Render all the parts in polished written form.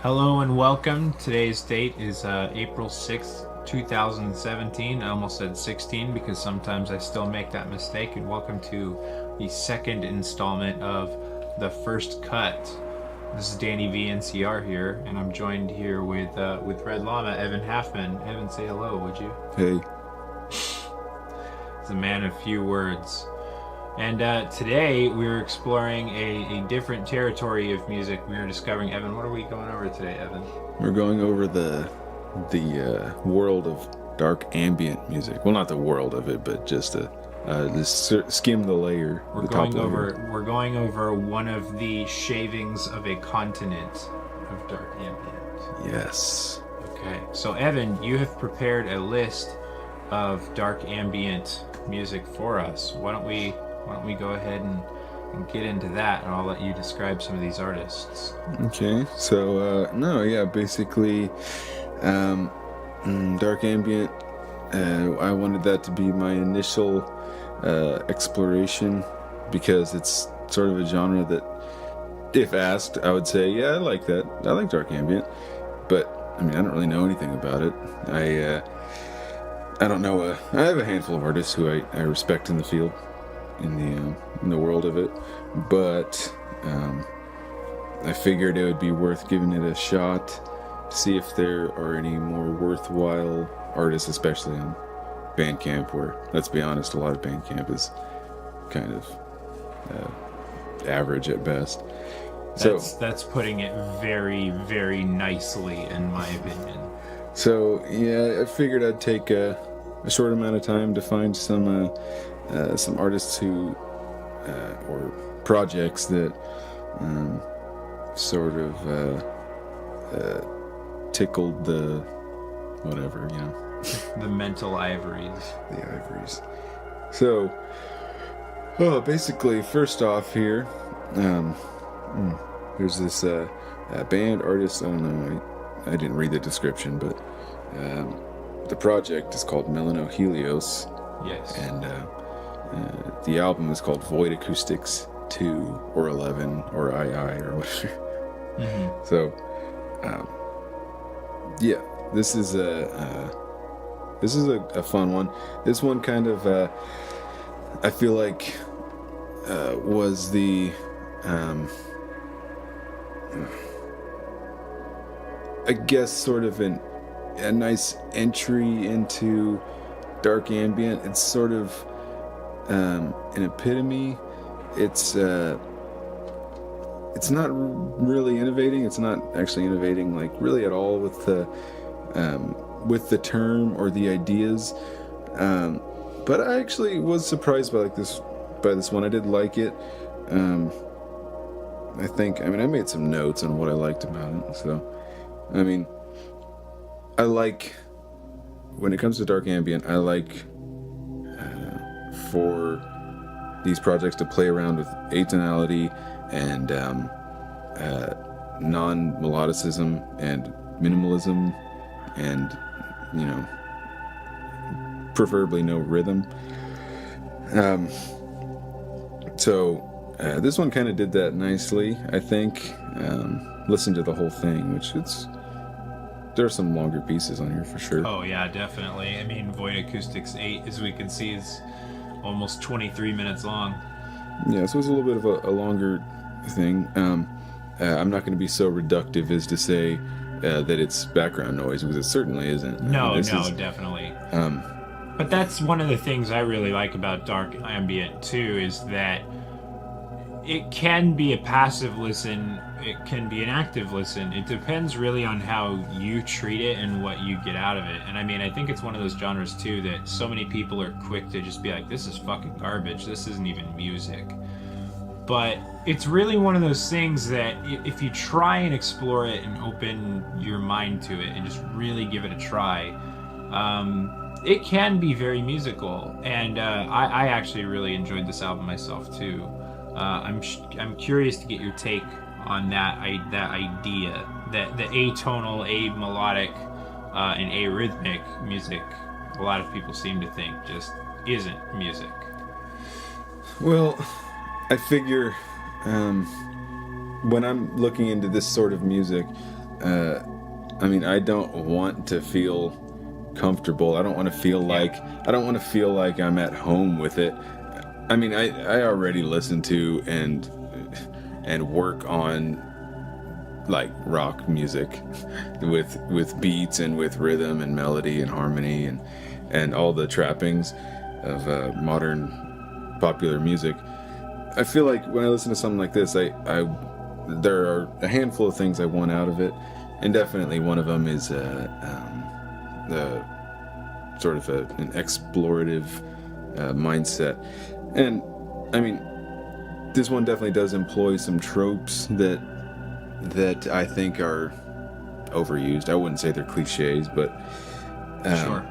Hello and welcome. Today's date is April 6th, 2017. I almost said 16 because sometimes I still make that mistake. And welcome to the second installment of The First Cut. This is DannyVNCR here, and I'm joined here with Red Llama, Evan Halfmann. Evan, say hello, would you? Hey. He's a man of few words. And today we're exploring a different territory of music. We are discovering, Evan, what are we going over today, Evan? We're going over the world of dark ambient music. Well, not the world of it, but just skim the layer. We're going over one of the shavings of a continent of dark ambient. Yes. Okay, so Evan, you have prepared a list of dark ambient music for us. Why don't we go ahead and get into that, and I'll let you describe some of these artists. Okay, so basically dark ambient, I wanted that to be my initial exploration because it's sort of a genre that, if asked, I would say, yeah, I like that. I like dark ambient, but I mean, I don't really know anything about it. I don't know. I have a handful of artists who I respect in the field, in the world of it, but I figured it would be worth giving it a shot to see if there are any more worthwhile artists, especially on Bandcamp, where, let's be honest, a lot of Bandcamp kind of average at best. That's putting it very, very nicely, in my opinion. So yeah, I figured I'd take a short amount of time to find some artists who or projects that sort of tickled the whatever, the mental ivories. The ivories. So, basically, first off here, there's this band artist. I don't know. I didn't read the description, but the project is called Melano Helios. Yes. And the album is called Void Acoustics 2 or 11 or II or whatever. Mm-hmm. So, this is a fun one. This one kind of I feel like was the I guess sort of a nice entry into dark ambient. It's sort of an epitome. It's not really innovating. It's not actually innovating like really at all with the term or the ideas. But I actually was surprised by this one. I did like it. I made some notes on what I liked about it. So, I mean, I like, when it comes to dark ambient, I like for these projects to play around with atonality and non-melodicism and minimalism and, preferably no rhythm. So this one kind of did that nicely, I think. Listen to the whole thing, there are some longer pieces on here for sure. Oh yeah, definitely. I mean, Void Acoustics 8, as we can see, is almost 23 minutes long. Yeah, so it's a little bit of a longer thing. I'm not going to be so reductive as to say that it's background noise, because it certainly isn't. No, definitely. But that's one of the things I really like about dark ambient too, is that it can be a passive listen, it can be an active listen. It depends really on how you treat it and what you get out of it. And I mean, I think it's one of those genres too that so many people are quick to just be like, this is fucking garbage, this isn't even music. But it's really one of those things that if you try and explore it and open your mind to it and just really give it a try, it can be very musical. And I actually really enjoyed this album myself too. I'm curious to get your take on that idea that the atonal, amelodic, and arrhythmic music, a lot of people seem to think just isn't music. Well, I figure when I'm looking into this sort of music, I mean, I don't want to feel comfortable. I don't want to feel like I'm at home with it. I mean, I already listen to and work on like rock music with beats and with rhythm and melody and harmony and all the trappings of modern popular music. I feel like when I listen to something like this, there are a handful of things I want out of it, and definitely one of them is sort of an explorative mindset. And I mean, this one definitely does employ some tropes that I think are overused. I wouldn't say they're cliches, but Sure.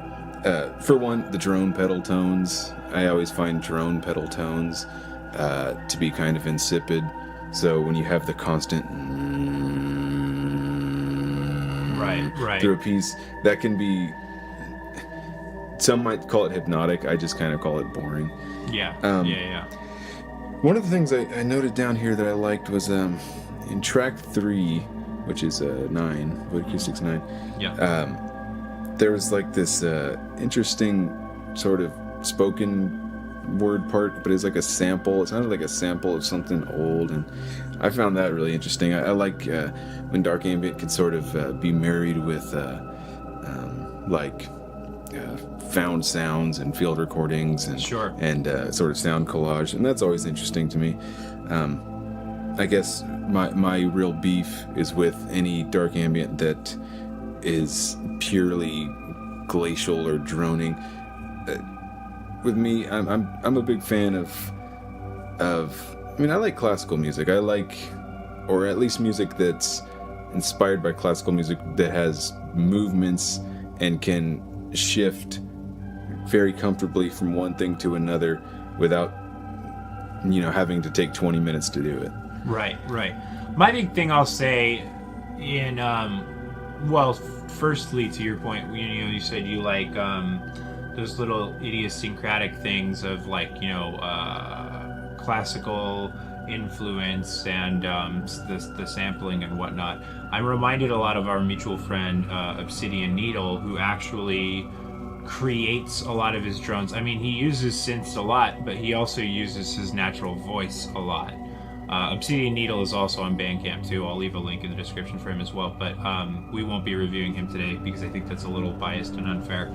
For one, the drone pedal tones. I always find drone pedal tones to be kind of insipid. So when you have the constant right through a piece, that can be, some might call it hypnotic. I just kind of call it boring. Yeah. One of the things I noted down here that I liked was in track 3, which is 9, Void Acoustics 9. Yeah. There was like this interesting sort of spoken word part, but it's like a sample. It sounded like a sample of something old, and I found that really interesting. I like when dark ambient could sort of be married with found sounds and field recordings and Sure. and sort of sound collage, and that's always interesting to me. I guess my real beef is with any dark ambient that is purely glacial or droning. With me, I'm a big fan of. I mean, I like classical music. I like, or at least music that's inspired by classical music that has movements and can shift very comfortably from one thing to another without, having to take 20 minutes to do it. Right. My big thing I'll say firstly, to your point, you said you like those little idiosyncratic things of classical influence and the sampling and whatnot. I'm reminded a lot of our mutual friend Obsidian Needle, who actually creates a lot of his drones. I mean, he uses synths a lot, but he also uses his natural voice a lot. Obsidian Needle is also on Bandcamp too. I'll leave a link in the description for him as well, but we won't be reviewing him today because I think that's a little biased and unfair.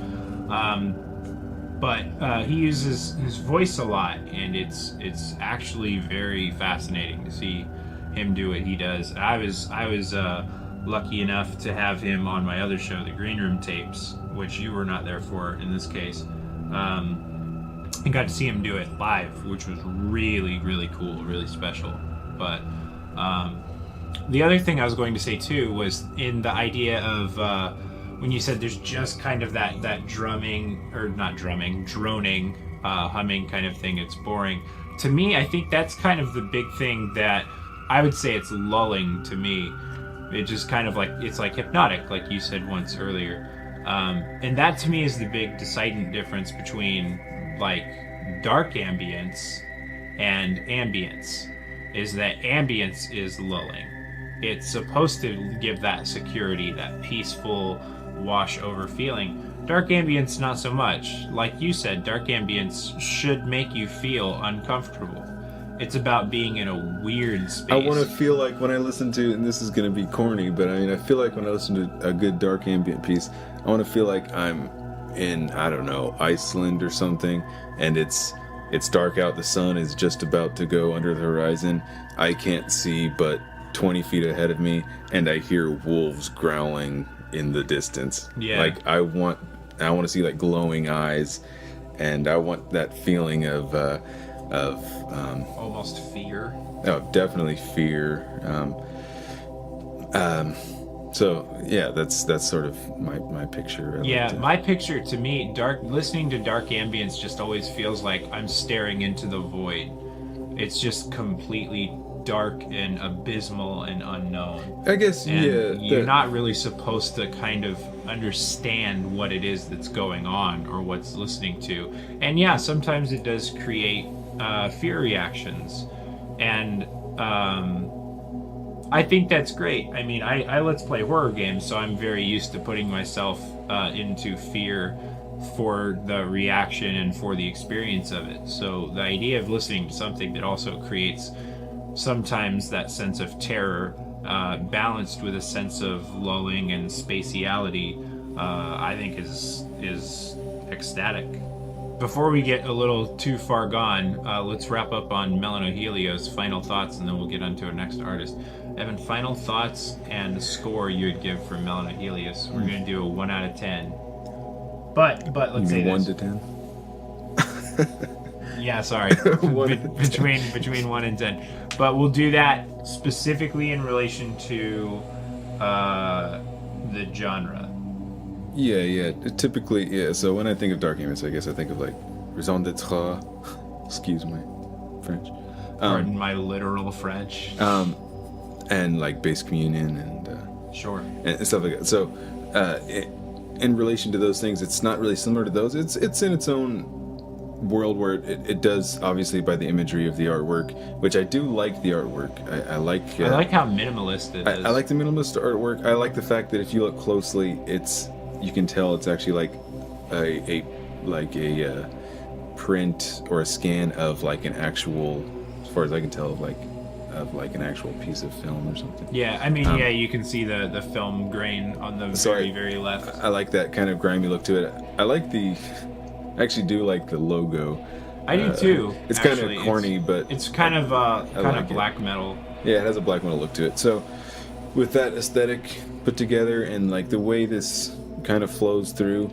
But he uses his voice a lot, and it's actually very fascinating to see him do what he does. I was lucky enough to have him on my other show, the Green Room Tapes, which you were not there for in this case. And got to see him do it live, which was really, really cool, really special. But the other thing I was going to say too was in the idea of when you said there's just kind of that drumming, or not drumming, droning, humming kind of thing, it's boring. To me, I think that's kind of the big thing that I would say it's lulling to me. It just kind of it's like hypnotic, like you said once earlier. And that to me is the big decident difference between dark ambience and ambience, is that ambience is lulling. It's supposed to give that security, that peaceful wash over feeling. Dark ambience, not so much. Like you said, dark ambience should make you feel uncomfortable. It's about being in a weird space. I want to feel like when I listen to, and this is going to be corny, but I mean, I feel like when I listen to a good dark ambient piece, I want to feel like I'm in, I don't know, Iceland or something, and it's dark out, the sun is just about to go under the horizon. I can't see but 20 feet ahead of me, and I hear wolves growling in the distance. Yeah. I want to see glowing eyes, and I want that feeling of almost fear. Oh, definitely fear. So yeah, that's sort of my picture. My picture, to me, listening to dark ambience just always feels like I'm staring into the void. It's just completely dark and abysmal and unknown. I guess, and you're not really supposed to kind of understand what it is that's going on or what's listening to. And yeah, sometimes it does create fear reactions. And I think that's great. I mean, I let's play horror games, so I'm very used to putting myself into fear for the reaction and for the experience of it. So the idea of listening to something that also creates sometimes that sense of terror, balanced with a sense of lulling and spatiality, I think is ecstatic. Before we get a little too far gone, let's wrap up on Melanohelio's final thoughts, and then we'll get on to our next artist. Evan, final thoughts and the score you would give for Melanohelios. We're going to do a 1 out of 10. But let's say 1 this. to 10? Yeah, sorry. between 1 and 10. But we'll do that specifically in relation to the genre. Yeah. Typically, yeah. So when I think of dark ambient, I guess I think of like raison d'être. Excuse my French. Pardon my literal French. And like bass communion and sure, and stuff like that. So, in relation to those things, it's not really similar to those. It's in its own world where it does, obviously, by the imagery of the artwork, which I do like the artwork. I like how minimalist it is. I like the minimalist artwork. I like the fact that if you look closely, you can tell it's actually like a print or a scan of like an actual, as far as I can tell, of like an actual piece of film or something. Yeah, I mean, you can see the film grain on the very left. I like that kind of grimy look to it. I actually do like the logo. I do too. It's kind of corny, but it's kind of black metal. Yeah, it has a black metal look to it. So with that aesthetic put together and like the way this kind of flows through,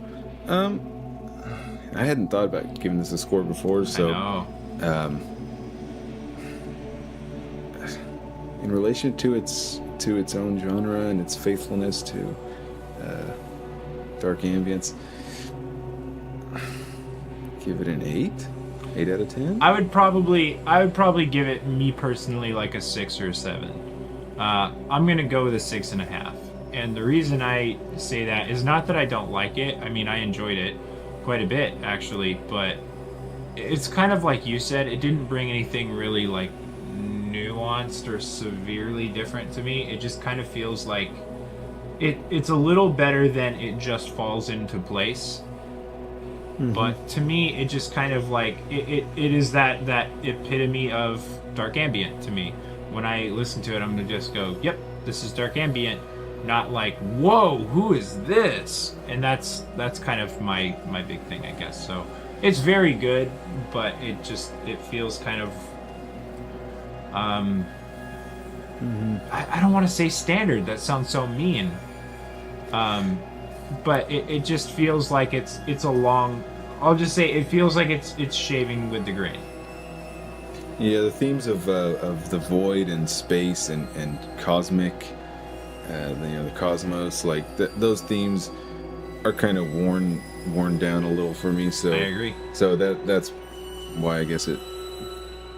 I hadn't thought about giving this a score before. So I know. In relation to its own genre and its faithfulness to dark ambience, give it an 8 out of 10. I would probably give it, me personally, like a 6 or a 7. I'm gonna go with a 6.5, and the reason I say that is not that I don't like it. I mean, I enjoyed it quite a bit actually, but it's kind of like you said, it didn't bring anything really like nuanced or severely different to me. It just kind of feels like it's a little better than it just falls into place. Mm-hmm. But to me, it just kind of like it is that epitome of dark ambient to me. When I listen to it, I'm gonna just go, yep, this is dark ambient, not like, whoa, who is this? And that's kind of my big thing, I guess. So it's very good, but it feels kind of I don't want to say standard. That sounds so mean. But it just feels like it's a long. I'll just say it feels like it's shaving with the grain. Yeah, the themes of the void and space and cosmic, the cosmos, like those themes are kind of worn down a little for me. So I agree. So that's why I guess it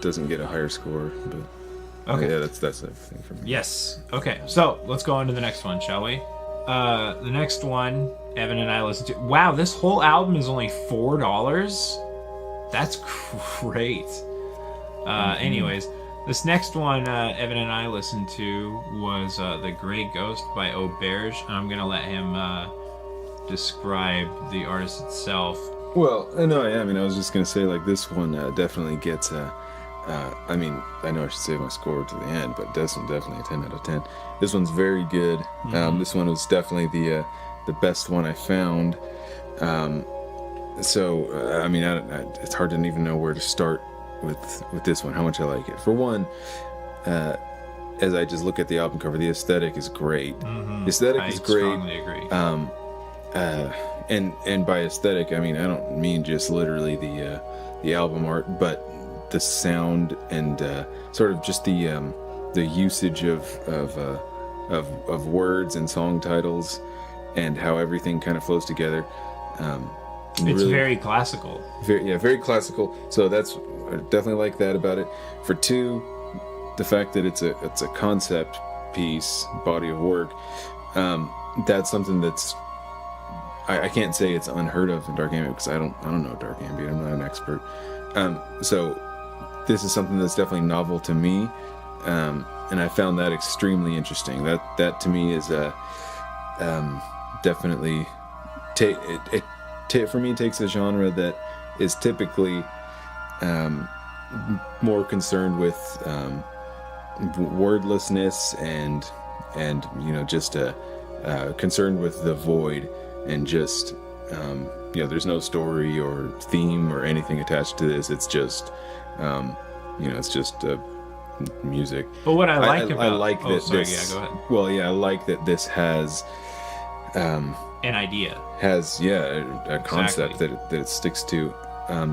doesn't get a higher score, but okay. Yeah, that's everything for me. Yes. Okay. So let's go on to the next one, shall we? The next one, Evan and I listened to. Wow, this whole album is only $4. That's great. Anyways, this next one Evan and I listened to was The Grey Ghost by Auberge. I'm gonna let him describe the artist itself. Well, no, I mean, I was just gonna say, like, this one definitely gets I mean, I know I should save my score to the end, but this one definitely a 10 out of 10. This one's very good. Mm-hmm. This one was definitely the best one I found. So I mean, it's hard to even know where to start with this one. How much I like it. For one, as I just look at the album cover, the aesthetic is great. Mm-hmm. The aesthetic is great. I strongly agree. And by aesthetic, I mean I don't mean just literally the album art, but the sound and sort of just the usage of words and song titles and how everything kind of flows together. It's really, very classical. Very classical. So I definitely like that about it. For two, the fact that it's a concept piece, body of work. That's something that's I can't say it's unheard of in dark ambient because I don't know dark ambient. I'm not an expert. So this is something that's definitely novel to me, and and I found that extremely interesting. That to me is definitely for me takes a genre that is typically more concerned with wordlessness and just concerned with the void, and just there's no story or theme or anything attached to this. It's just it's just music. But what I like I like that this. Yeah, go ahead. Well, yeah, I like that this has an idea, has a concept that it sticks to.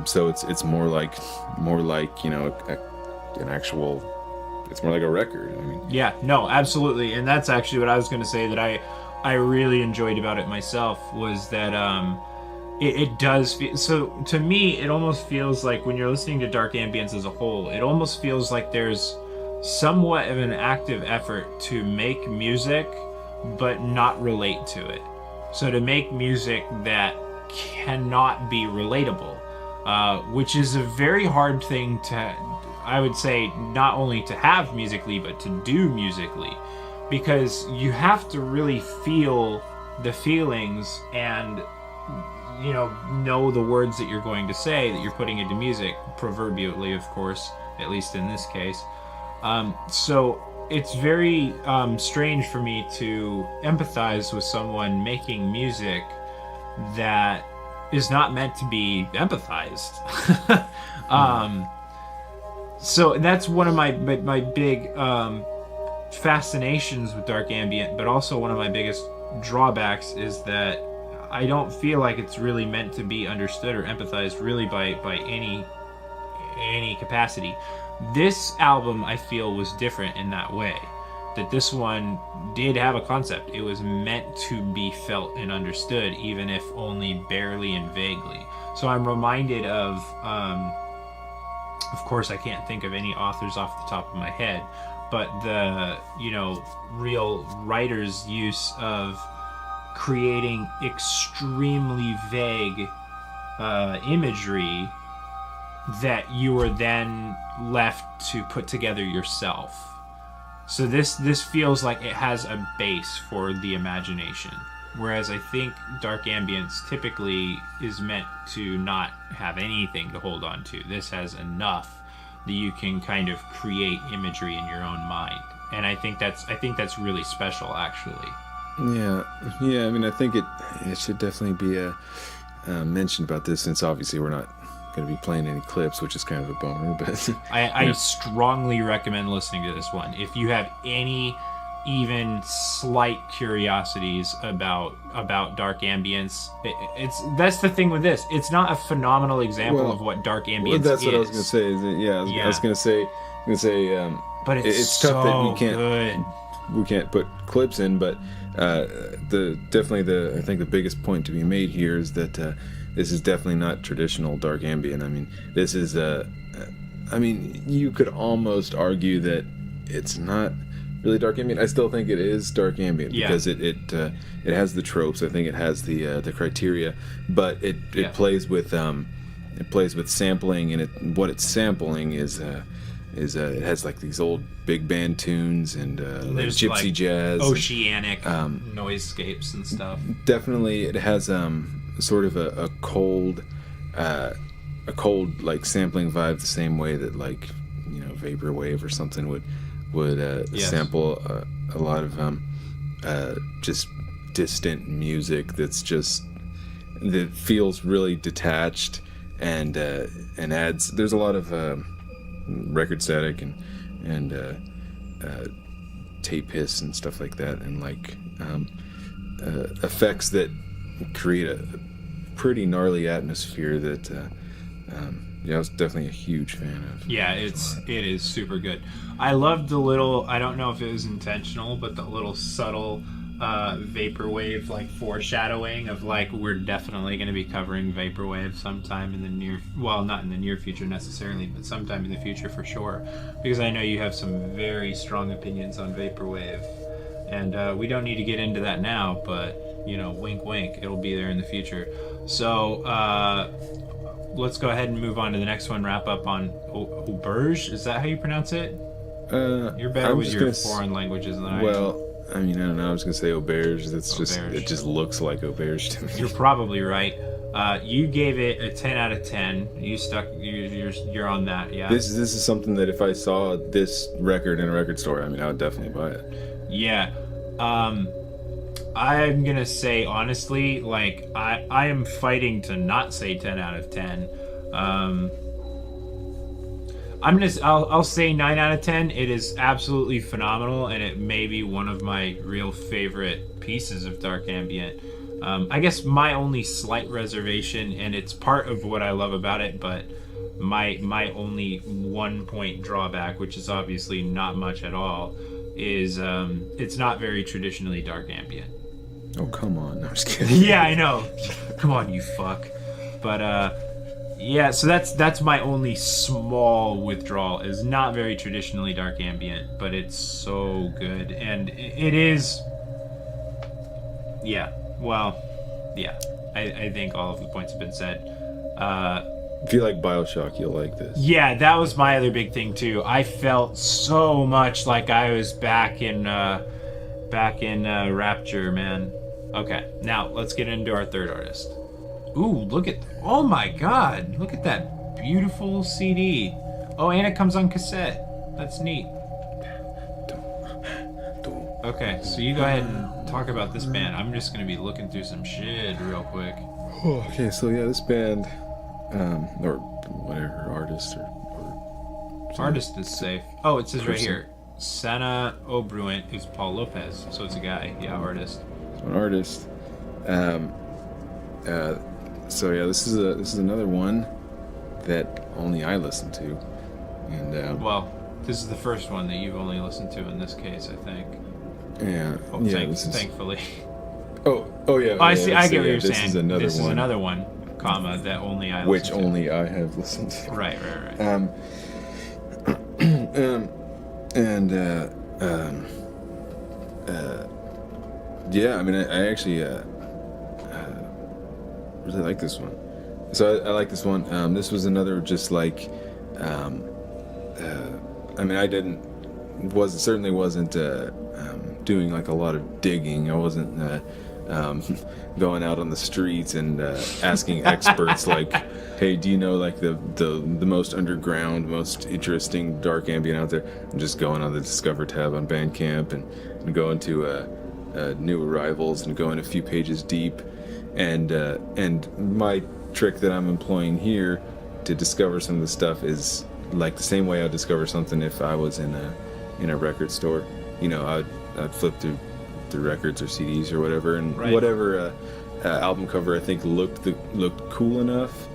So it's more like an actual. It's more like a record. I mean. Yeah, no, absolutely, and that's actually what I was going to say that I really enjoyed about it myself, was that it does feel, so to me it almost feels like when you're listening to dark ambience as a whole, it almost feels like there's somewhat of an active effort to make music but not relate to it. So to make music that cannot be relatable, which is a very hard thing to, I would say, not only to have musically, but to do musically, because you have to really feel the feelings and know the words that you're going to say, that you're putting into music, proverbially, of course, at least in this case. So it's very strange for me to empathize with someone making music that is not meant to be empathized. So that's one of my big fascinations with dark ambient, but also one of my biggest drawbacks is that I don't feel like it's really meant to be understood or empathized really by any capacity. This album, I feel, was different in that way. That this one did have a concept. It was meant to be felt and understood, even if only barely and vaguely. So I'm reminded of course I can't think of any authors off the top of my head, but the, real writers' use of creating extremely vague imagery that you are then left to put together yourself. So this feels like it has a base for the imagination, whereas I think dark ambience typically is meant to not have anything to hold on to. This has enough that you can kind of create imagery in your own mind, and I think that's really special, actually. Yeah. I mean, I think it should definitely be mentioned about this, since obviously we're not going to be playing any clips, which is kind of a bummer. But I strongly recommend listening to this one if you have any even slight curiosities about dark ambience. That's the thing with this. It's not a phenomenal example of what dark ambience is. That's what I was going to say. I was going to say. But it's tough so that good. We can't put clips in, but I think the biggest point to be made here is that this is definitely not traditional dark ambient. I mean, this is you could almost argue that it's not really dark ambient. I still think it is dark ambient because it has the tropes. I think it has the criteria, but it plays with sampling, and what it's sampling is it has like these old big band tunes and like gypsy jazz, oceanic noisescapes and stuff. Definitely, it has sort of a cold like sampling vibe, the same way that like vaporwave or something would sample a lot of just distant music that feels really detached and adds. There's a lot of record static and tape hiss and stuff like that, and like effects that create a pretty gnarly atmosphere that I was definitely a huge fan of. Yeah, it is super good. I loved the little, I don't know if it was intentional, but the little subtle vaporwave like foreshadowing of like, we're definitely going to be covering vaporwave sometime in the not in the near future necessarily, but sometime in the future for sure, because I know you have some very strong opinions on vaporwave, and we don't need to get into that now, but wink wink, it'll be there in the future. So let's go ahead and move on to the next one. Wrap up on Auberge. Is that how you pronounce it? You're better I'm with just your gonna foreign languages than I am. Well, I mean, I don't know. I was gonna say auberge. It just looks like auberge to me. You're probably right. You gave it a 10 out of 10. You stuck. You're on that. Yeah. This is something that if I saw this record in a record store, I mean, I would definitely buy it. Yeah. I'm gonna say honestly, like I am fighting to not say 10 out of 10. I'll say 9 out of 10. It is absolutely phenomenal, and it may be one of my real favorite pieces of dark ambient. I guess my only slight reservation, and it's part of what I love about it, but my only 1 point drawback, which is obviously not much at all, is it's not very traditionally dark ambient. Oh, come on. No, I'm just kidding. Yeah, I know. Come on, you fuck. But yeah, so that's my only small withdrawal, is not very traditionally dark ambient, but it's so good. And it is, yeah, well, yeah, I think all of the points have been said. If you like BioShock, you'll like this. Yeah, that was my other big thing too. I felt so much like I was back in Rapture, man. Okay, now let's get into our third artist. Ooh, oh my god, look at that beautiful CD. Oh, and it comes on cassette. That's neat. Okay, so you go ahead and talk about this band. I'm just gonna be looking through some shit real quick. Oh, okay, so yeah, this band, or whatever, artist or artist is safe. Oh, it says person. right here, Sana Obruent is Paul Lopez, so it's a guy. Yeah, artist. An artist. So yeah, this is another one that only I listen to, and well, this is the first one that you've only listened to in this case, I think. Yeah. Oh, yeah. Thankfully. Oh yeah. Oh, I see. I get what you're this saying. Is another this one. is another one, comma, that only I. Which listen to. only I have listened to. Right. Yeah, I mean, I actually really like this one. So I like this one. This was another just like, I mean, certainly wasn't doing like a lot of digging. I wasn't going out on the streets and asking experts like, hey, do you know like the most underground, most interesting dark ambient out there? I'm just going on the Discover tab on Bandcamp and going to new arrivals and going a few pages deep, and my trick that I'm employing here to discover some of the stuff is like the same way I'd discover something if I was in a record store. You know, I'd flip through records or CDs or whatever, and whatever album cover I think looked cool enough,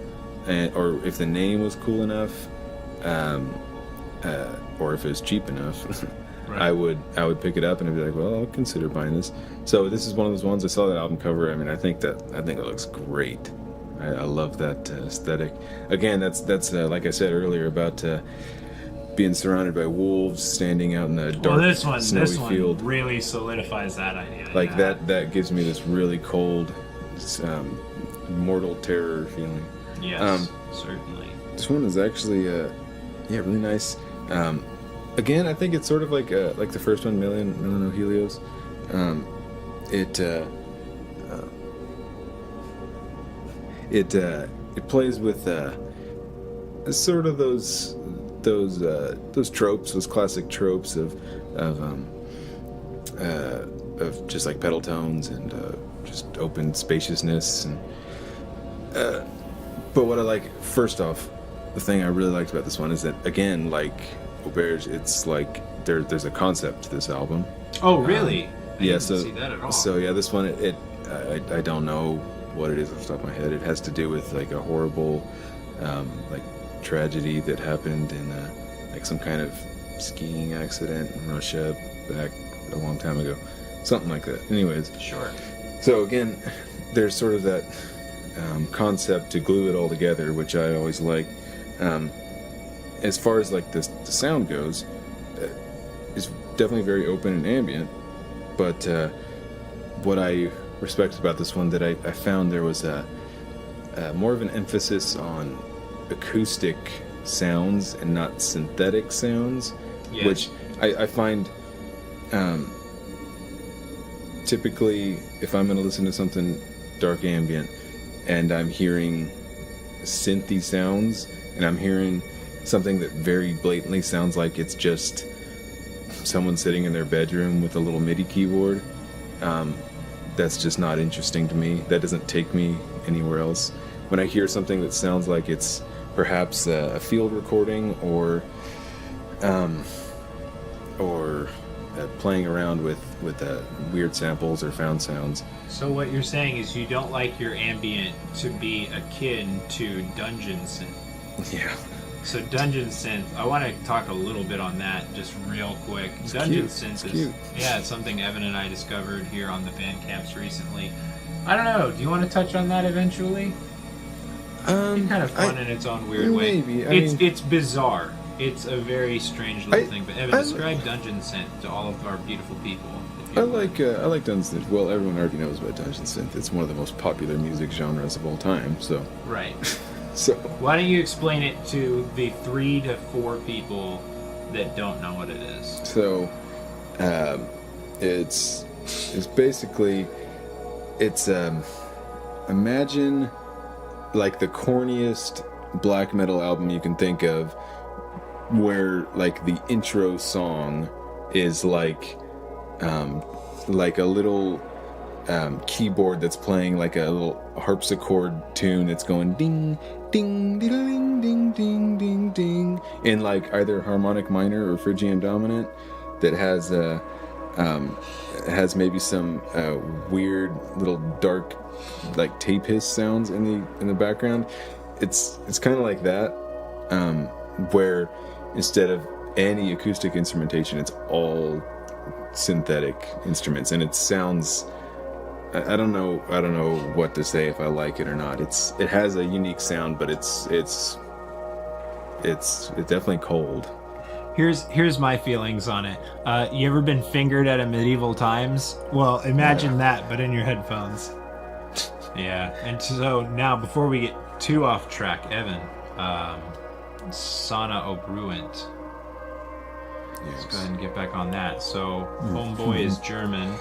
or if the name was cool enough, or if it was cheap enough. Right. I would pick it up and I'd be like, well, I'll consider buying this. So this is one of those ones. I saw that album cover. I mean, I think it looks great. I love that aesthetic. Again, that's like I said earlier about being surrounded by wolves, standing out in a dark, snowy field. Really solidifies that idea. Like that gives me this really cold, mortal terror feeling. Yes, certainly. This one is actually, really nice. Again, I think it's sort of like the first one, Million No Helios. It plays with sort of those tropes, those classic tropes of just like pedal tones and just open spaciousness. And but what I like, first off, the thing I really liked about this one is that, again, like Auberge, it's like there's a concept to this album. Oh, really? I yeah. didn't So see that at all. So yeah, this one I don't know what it is off the top of my head. It has to do with like a horrible like tragedy that happened in like some kind of skiing accident in Russia back a long time ago, something like that. Anyways, sure. So again, there's sort of that concept to glue it all together, which I always like. As far as like the sound goes, it's definitely very open and ambient, but what I respect about this one that I found there was a more of an emphasis on acoustic sounds and not synthetic sounds, yes. which I find typically if I'm going to listen to something dark ambient and I'm hearing synthy sounds and I'm hearing something that very blatantly sounds like it's just someone sitting in their bedroom with a little MIDI keyboard, that's just not interesting to me. That doesn't take me anywhere else. When I hear something that sounds like it's perhaps a field recording or playing around with weird samples or found sounds. So what you're saying is you don't like your ambient to be akin to dungeon synth. Yeah. So dungeon synth, I want to talk a little bit on that just real quick. It's dungeon cute. synth it's is cute. Yeah, it's something Evan and I discovered here on the Bandcamps recently. I don't know. Do you want to touch on that eventually? It's kind of fun in its own weird way. Maybe. It's bizarre. It's a very strange little thing. But Evan, describe dungeon synth to all of our beautiful people. I like dungeon synth. Well, everyone already knows about dungeon synth. It's one of the most popular music genres of all time. So right. So why don't you explain it to the 3 to 4 people that don't know what it is? So, it's basically imagine like the corniest black metal album you can think of, where like the intro song is like a little keyboard that's playing like a little harpsichord tune that's going ding ding ding ding ding ding ding in like either harmonic minor or Phrygian dominant, that has maybe some weird little dark like tape hiss sounds in the background. It's kind of like that, where instead of any acoustic instrumentation, it's all synthetic instruments, and it sounds. I don't know what to say if I like it or not. It has a unique sound, but it's definitely cold. Here's my feelings on it. You ever been fingered at a medieval times? Well, imagine that, but in your headphones. Yeah, and so now before we get too off track, Evan, Sana Obruent. Let's go ahead and get back on that. So Homeboy is German.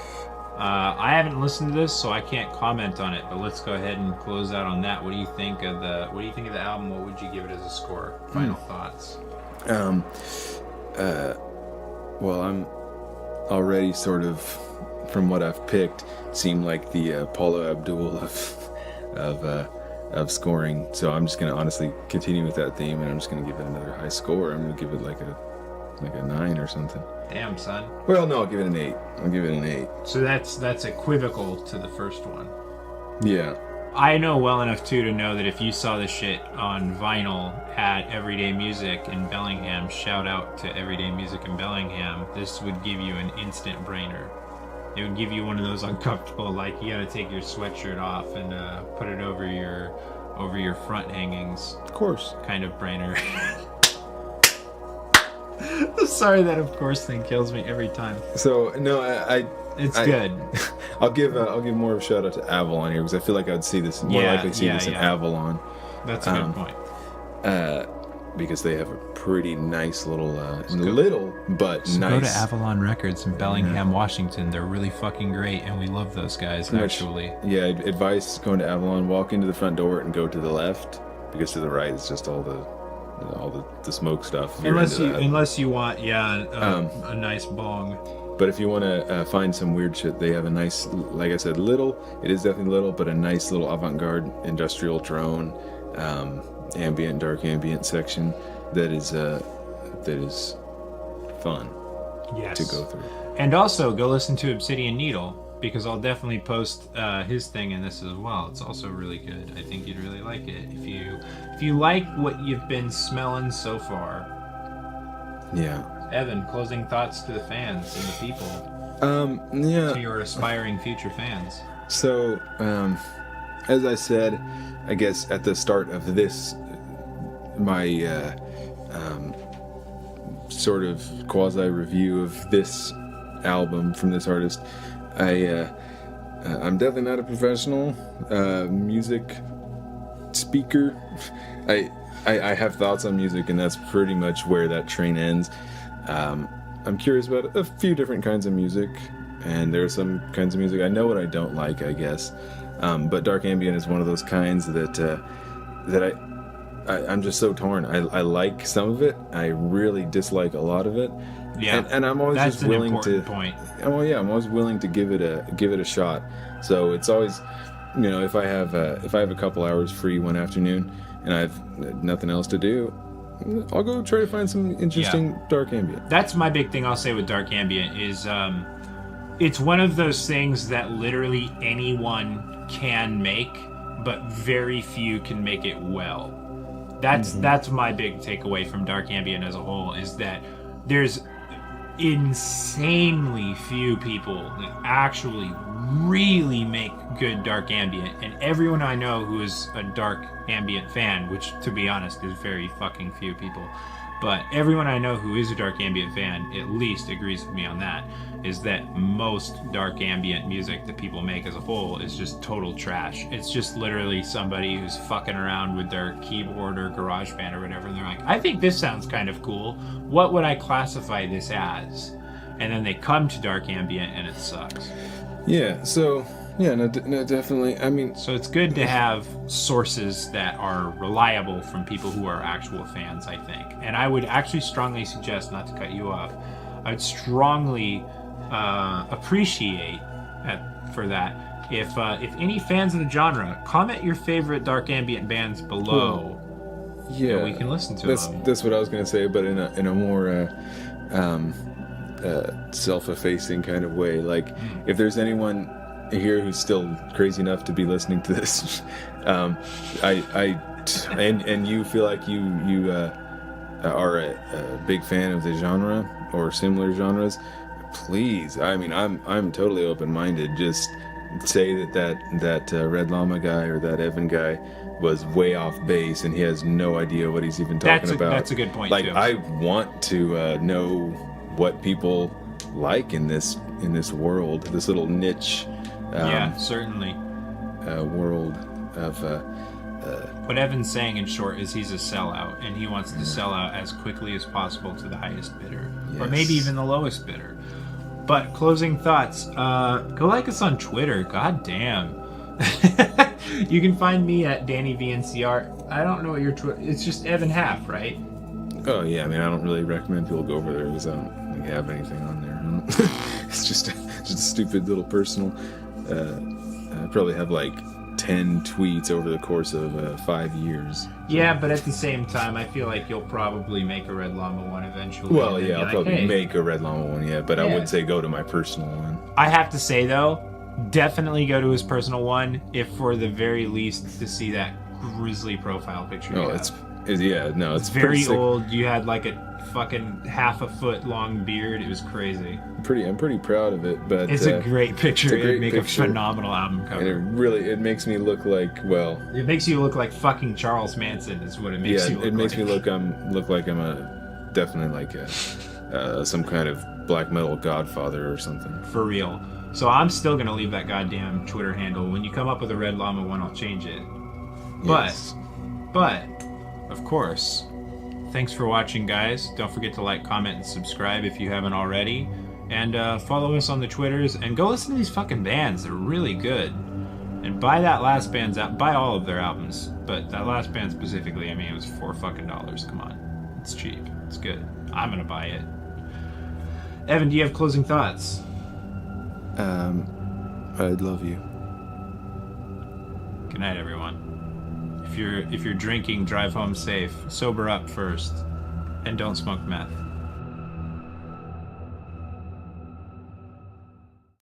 I haven't listened to this, so I can't comment on it. But let's go ahead and close out on that. What do you think of the album? What would you give it as a score? Final thoughts. Well, I'm already sort of, from what I've picked, seem like the Paula Abdul of scoring. So I'm just gonna honestly continue with that theme, and I'm just gonna give it another high score. I'm gonna give it like a 9 or something. Damn, son. Well, no, I'll give it an 8. I'll give it an 8. So that's equivocal to the first one. Yeah. I know well enough too to know that if you saw this shit on vinyl at Everyday Music in Bellingham, shout out to Everyday Music in Bellingham, this would give you an instant brainer. It would give you one of those uncomfortable, like you gotta take your sweatshirt off and put it over your front hangings. Of course. Kind of brainer. Sorry, that of course thing kills me every time. So no, it's good. I'll give more of a shout out to Avalon here, because I feel like I'd see this more likely see this in Avalon. That's a good point. Because they have a pretty nice little, but so nice. Go to Avalon Records in Bellingham, Washington. They're really fucking great, and we love those guys. Actually, yeah. Advice: going to Avalon, walk into the front door and go to the left, because to the right is just all the smoke stuff. Unless you want a nice bong. But if you want to find some weird shit, they have a nice, like I said, it is definitely little, but a nice little avant-garde industrial drone, ambient, dark ambient section that is fun to go through. And also go listen to Obsidian Needle, because I'll definitely post his thing in this as well. It's also really good. I think you'd really like it if you like what you've been smelling so far. Yeah. Evan, closing thoughts to the fans and the people. To your aspiring future fans. So, as I said, I guess at the start of this, my sort of quasi-review of this album from this artist, I'm definitely not a professional music speaker. I have thoughts on music, and that's pretty much where that train ends. I'm curious about a few different kinds of music, and there are some kinds of music I know what I don't like, I guess. But dark ambient is one of those kinds that I'm just so torn. I like some of it. I really dislike a lot of it. Yeah, and I'm always that's just willing to. Point. Oh yeah, I'm always willing to give it a shot. So it's always, if I have a couple hours free one afternoon and I have nothing else to do, I'll go try to find some interesting dark ambient. That's my big thing I'll say with dark ambient is it's one of those things that literally anyone can make, but very few can make it well. That's my big takeaway from dark ambient as a whole, is that there's insanely few people that actually really make good dark ambient, and everyone I know who is a dark ambient fan, which to be honest is very fucking few people, but everyone I know who is a dark ambient fan at least agrees with me on that, is that most dark ambient music that people make as a whole is just total trash. It's just literally somebody who's fucking around with their keyboard or GarageBand or whatever, and they're like, I think this sounds kind of cool. What would I classify this as? And then they come to dark ambient and it sucks. Yeah, so, no, definitely. I mean... So it's good to have sources that are reliable from people who are actual fans, I think. And I would actually strongly suggest, not to cut you off, I would strongly appreciate for that if any fans of the genre, comment your favorite dark ambient bands below. Yeah, we can listen to them. That's what I was going to say, but in a more self-effacing kind of way. Like, if there's anyone here who's still crazy enough to be listening to this, and you feel like you are a big fan of the genre or similar genres, please. I mean, I'm totally open-minded. Just say that Red Llama guy or that Evan guy was way off base and he has no idea what he's even talking about. That's a good point. Like, too. I want to know what people like in this world, this little niche. Certainly. World of. What Evan's saying, in short, is he's a sellout, and he wants to sell out as quickly as possible to the highest bidder, or maybe even the lowest bidder. But closing thoughts, go like us on Twitter. God damn. You can find me at DannyVNCR. I don't know what your Twitter... It's just Evan Half, right? Oh, yeah. I mean, I don't really recommend people go over there because I don't really have anything on there. It's just a stupid little personal... I probably have like 10 tweets over the course of 5 years. So. Yeah, but at the same time, I feel like you'll probably make a Red Llama one eventually. Well, yeah, I'll probably make a Red Llama one, but I would say go to my personal one. I have to say, though, definitely go to his personal one, if for the very least to see that grisly profile picture. Oh, it's very old. You had like a fucking half a foot long beard. It was crazy. I'm pretty proud of it, but it's a great picture. It'd make a phenomenal album cover. And it makes me look like, well, it makes you look like fucking Charles Manson is what it makes you look like. It makes me look like I'm definitely like some kind of black metal godfather or something. For real. So I'm still gonna leave that goddamn Twitter handle. When you come up with a Red Llama one, I'll change it. Yes. But of course, thanks for watching, guys. Don't forget to like, comment, and subscribe if you haven't already. And follow us on the Twitters. And go listen to these fucking bands. They're really good. And buy that last band's out. Buy all of their albums. But that last band specifically, I mean, it was $4 fucking. Come on. It's cheap. It's good. I'm going to buy it. Evan, do you have closing thoughts? I'd love you. Good night, everyone. If you're drinking, drive home safe. Sober up first. And don't smoke meth.